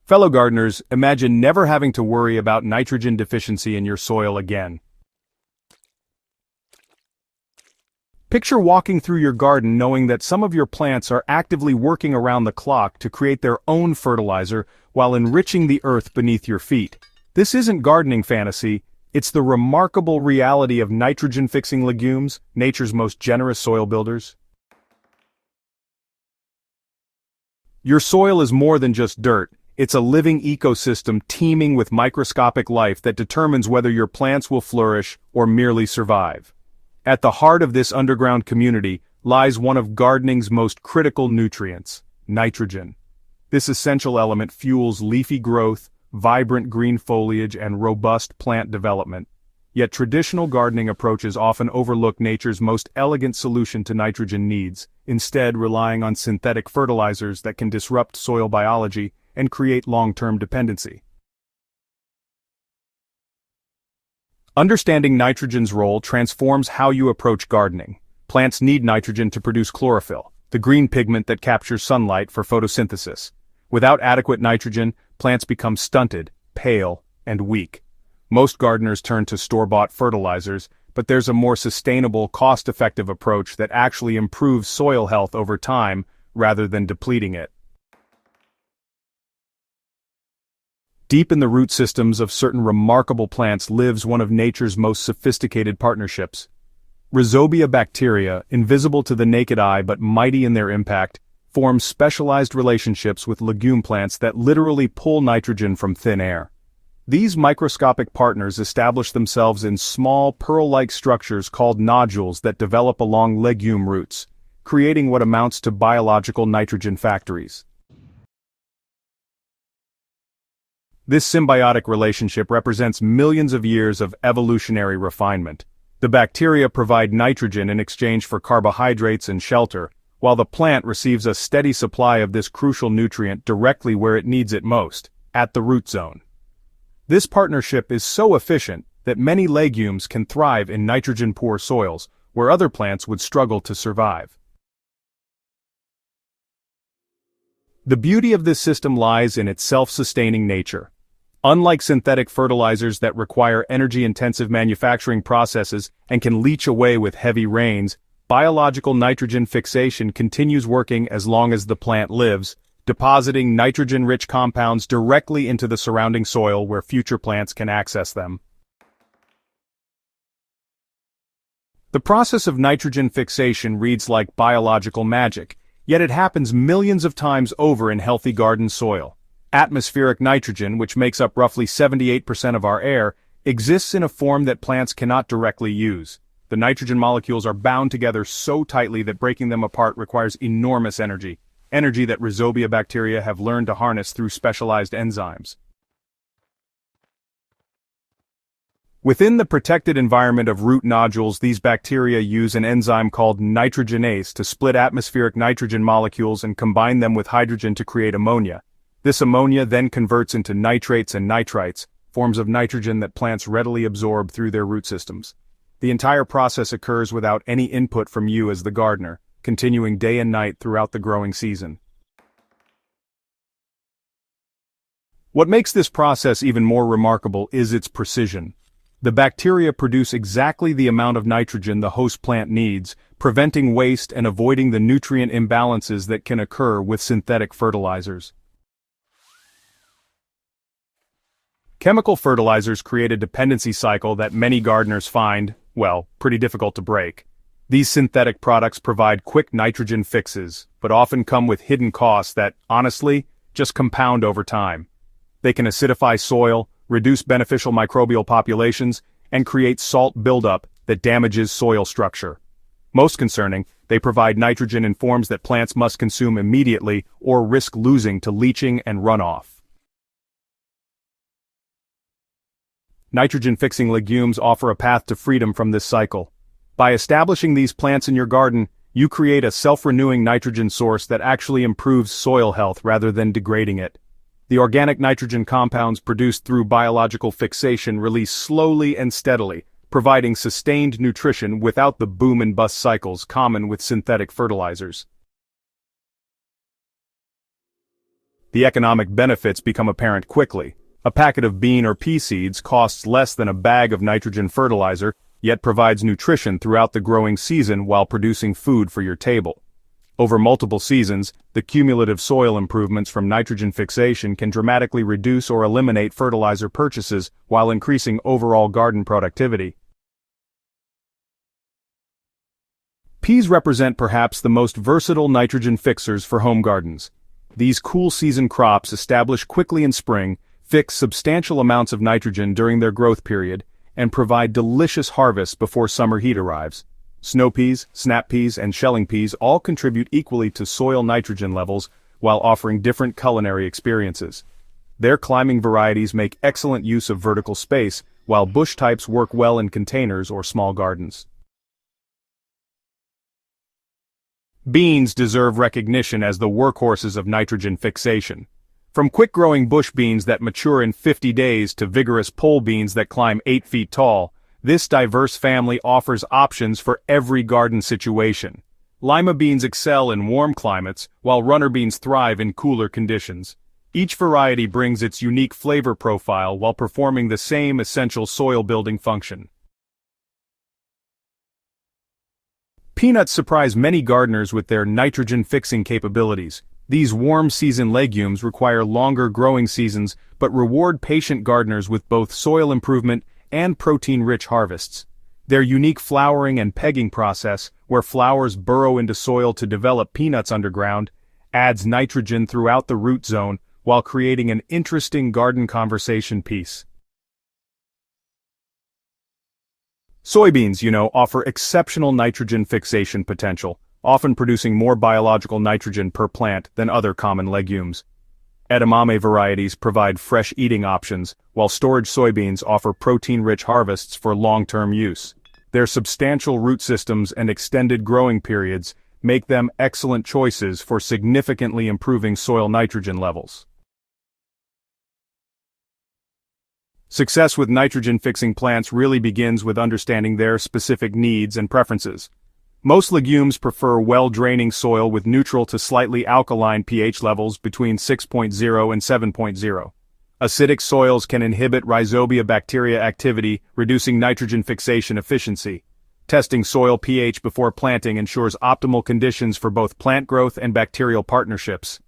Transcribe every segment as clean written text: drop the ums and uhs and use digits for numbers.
Fellow gardeners, imagine never having to worry about nitrogen deficiency in your soil again. Picture walking through your garden knowing that some of your plants are actively working around the clock to create their own fertilizer while enriching the earth beneath your feet. This isn't gardening fantasy, it's the remarkable reality of nitrogen-fixing legumes, nature's most generous soil builders. Your soil is more than just dirt. It's a living ecosystem teeming with microscopic life that determines whether your plants will flourish or merely survive. At the heart of this underground community lies one of gardening's most critical nutrients, nitrogen. This essential element fuels leafy growth, vibrant green foliage, and robust plant development. Yet traditional gardening approaches often overlook nature's most elegant solution to nitrogen needs, instead relying on synthetic fertilizers that can disrupt soil biology and create long-term dependency. Understanding nitrogen's role transforms how you approach gardening. Plants need nitrogen to produce chlorophyll, the green pigment that captures sunlight for photosynthesis. Without adequate nitrogen, plants become stunted, pale, and weak. Most gardeners turn to store-bought fertilizers, but there's a more sustainable, cost-effective approach that actually improves soil health over time rather than depleting it. Deep in the root systems of certain remarkable plants lives one of nature's most sophisticated partnerships. Rhizobia bacteria, invisible to the naked eye but mighty in their impact, form specialized relationships with legume plants that literally pull nitrogen from thin air. These microscopic partners establish themselves in small pearl-like structures called nodules that develop along legume roots, creating what amounts to biological nitrogen factories. This symbiotic relationship represents millions of years of evolutionary refinement. The bacteria provide nitrogen in exchange for carbohydrates and shelter, while the plant receives a steady supply of this crucial nutrient directly where it needs it most, at the root zone. This partnership is so efficient that many legumes can thrive in nitrogen-poor soils, where other plants would struggle to survive. The beauty of this system lies in its self-sustaining nature. Unlike synthetic fertilizers that require energy-intensive manufacturing processes and can leach away with heavy rains, biological nitrogen fixation continues working as long as the plant lives, depositing nitrogen-rich compounds directly into the surrounding soil where future plants can access them. The process of nitrogen fixation reads like biological magic, yet it happens millions of times over in healthy garden soil. Atmospheric nitrogen, which makes up roughly 78% of our air, exists in a form that plants cannot directly use. The nitrogen molecules are bound together so tightly that breaking them apart requires enormous energy that Rhizobia bacteria have learned to harness through specialized enzymes. Within the protected environment of root nodules, these bacteria use an enzyme called nitrogenase to split atmospheric nitrogen molecules and combine them with hydrogen to create ammonia. This ammonia then converts into nitrates and nitrites, forms of nitrogen that plants readily absorb through their root systems. The entire process occurs without any input from you as the gardener, continuing day and night throughout the growing season. What makes this process even more remarkable is its precision. The bacteria produce exactly the amount of nitrogen the host plant needs, preventing waste and avoiding the nutrient imbalances that can occur with synthetic fertilizers. Chemical fertilizers create a dependency cycle that many gardeners find, well, pretty difficult to break. These synthetic products provide quick nitrogen fixes, but often come with hidden costs that, honestly, just compound over time. They can acidify soil, reduce beneficial microbial populations, and create salt buildup that damages soil structure. Most concerning, they provide nitrogen in forms that plants must consume immediately or risk losing to leaching and runoff. Nitrogen-fixing legumes offer a path to freedom from this cycle. By establishing these plants in your garden, you create a self-renewing nitrogen source that actually improves soil health rather than degrading it. The organic nitrogen compounds produced through biological fixation release slowly and steadily, providing sustained nutrition without the boom and bust cycles common with synthetic fertilizers. The economic benefits become apparent quickly. A packet of bean or pea seeds costs less than a bag of nitrogen fertilizer, yet provides nutrition throughout the growing season while producing food for your table. Over multiple seasons, the cumulative soil improvements from nitrogen fixation can dramatically reduce or eliminate fertilizer purchases while increasing overall garden productivity. Peas represent perhaps the most versatile nitrogen fixers for home gardens. These cool season crops establish quickly in spring, fix substantial amounts of nitrogen during their growth period, and provide delicious harvests before summer heat arrives. Snow peas, snap peas, and shelling peas all contribute equally to soil nitrogen levels while offering different culinary experiences. Their climbing varieties make excellent use of vertical space, while bush types work well in containers or small gardens. Beans deserve recognition as the workhorses of nitrogen fixation. From quick-growing bush beans that mature in 50 days to vigorous pole beans that climb 8 feet tall, this diverse family offers options for every garden situation. Lima beans excel in warm climates, while runner beans thrive in cooler conditions. Each variety brings its unique flavor profile while performing the same essential soil-building function. Peanuts surprise many gardeners with their nitrogen-fixing capabilities. These warm-season legumes require longer growing seasons but reward patient gardeners with both soil improvement and protein-rich harvests. Their unique flowering and pegging process, where flowers burrow into soil to develop peanuts underground, adds nitrogen throughout the root zone while creating an interesting garden conversation piece. Soybeans, offer exceptional nitrogen fixation potential, often producing more biological nitrogen per plant than other common legumes. Edamame varieties provide fresh eating options, while storage soybeans offer protein-rich harvests for long-term use. Their substantial root systems and extended growing periods make them excellent choices for significantly improving soil nitrogen levels. Success with nitrogen-fixing plants really begins with understanding their specific needs and preferences. Most legumes prefer well-draining soil with neutral to slightly alkaline pH levels between 6.0 and 7.0. Acidic soils can inhibit rhizobia bacteria activity, reducing nitrogen fixation efficiency. Testing soil pH before planting ensures optimal conditions for both plant growth and bacterial partnerships.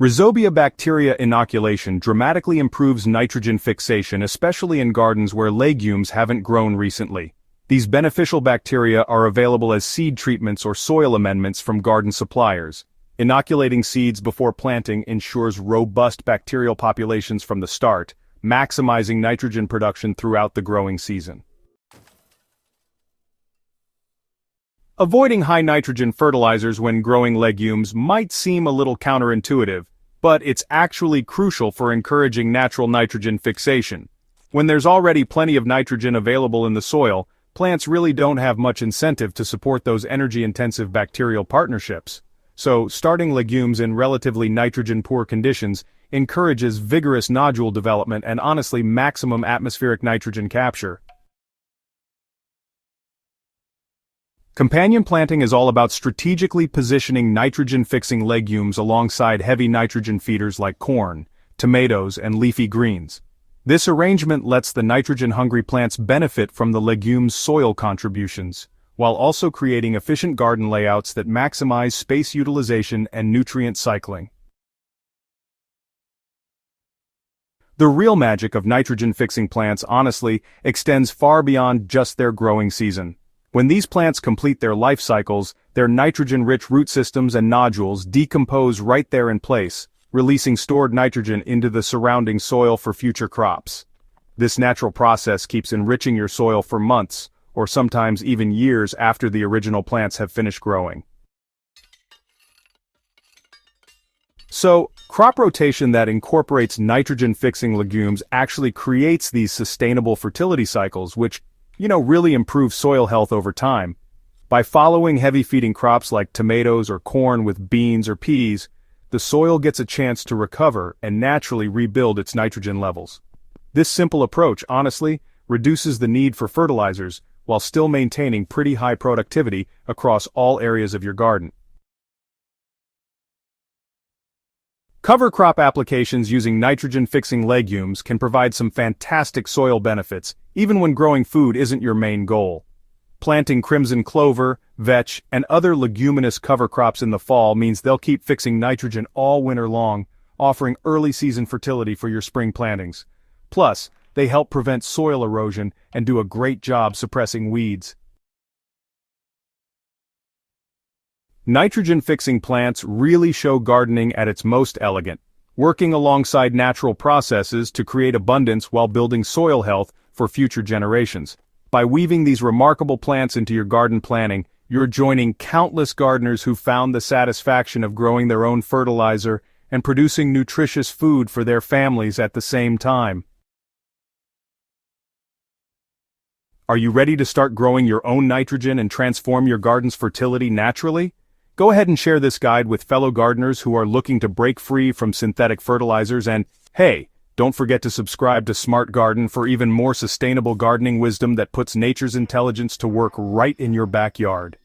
Rhizobia bacteria inoculation dramatically improves nitrogen fixation, especially in gardens where legumes haven't grown recently. These beneficial bacteria are available as seed treatments or soil amendments from garden suppliers. Inoculating seeds before planting ensures robust bacterial populations from the start, maximizing nitrogen production throughout the growing season. Avoiding high nitrogen fertilizers when growing legumes might seem a little counterintuitive, but it's actually crucial for encouraging natural nitrogen fixation. When there's already plenty of nitrogen available in the soil, plants really don't have much incentive to support those energy-intensive bacterial partnerships. So, starting legumes in relatively nitrogen-poor conditions encourages vigorous nodule development and honestly maximum atmospheric nitrogen capture. Companion planting is all about strategically positioning nitrogen-fixing legumes alongside heavy nitrogen feeders like corn, tomatoes, and leafy greens. This arrangement lets the nitrogen-hungry plants benefit from the legume's soil contributions, while also creating efficient garden layouts that maximize space utilization and nutrient cycling. The real magic of nitrogen-fixing plants honestly extends far beyond just their growing season. When these plants complete their life cycles, their nitrogen-rich root systems and nodules decompose right there in place, releasing stored nitrogen into the surrounding soil for future crops. This natural process keeps enriching your soil for months, or sometimes even years after the original plants have finished growing. So, crop rotation that incorporates nitrogen-fixing legumes actually creates these sustainable fertility cycles, which really improve soil health over time. By following heavy-feeding crops like tomatoes or corn with beans or peas, the soil gets a chance to recover and naturally rebuild its nitrogen levels. This simple approach, honestly, reduces the need for fertilizers while still maintaining pretty high productivity across all areas of your garden. Cover crop applications using nitrogen-fixing legumes can provide some fantastic soil benefits, even when growing food isn't your main goal. Planting crimson clover, vetch, and other leguminous cover crops in the fall means they'll keep fixing nitrogen all winter long, offering early-season fertility for your spring plantings. Plus, they help prevent soil erosion and do a great job suppressing weeds. Nitrogen-fixing plants really show gardening at its most elegant, working alongside natural processes to create abundance while building soil health for future generations. By weaving these remarkable plants into your garden planning, you're joining countless gardeners who found the satisfaction of growing their own fertilizer and producing nutritious food for their families at the same time. Are you ready to start growing your own nitrogen and transform your garden's fertility naturally? Go ahead and share this guide with fellow gardeners who are looking to break free from synthetic fertilizers, and, hey, don't forget to subscribe to Smart Garden for even more sustainable gardening wisdom that puts nature's intelligence to work right in your backyard.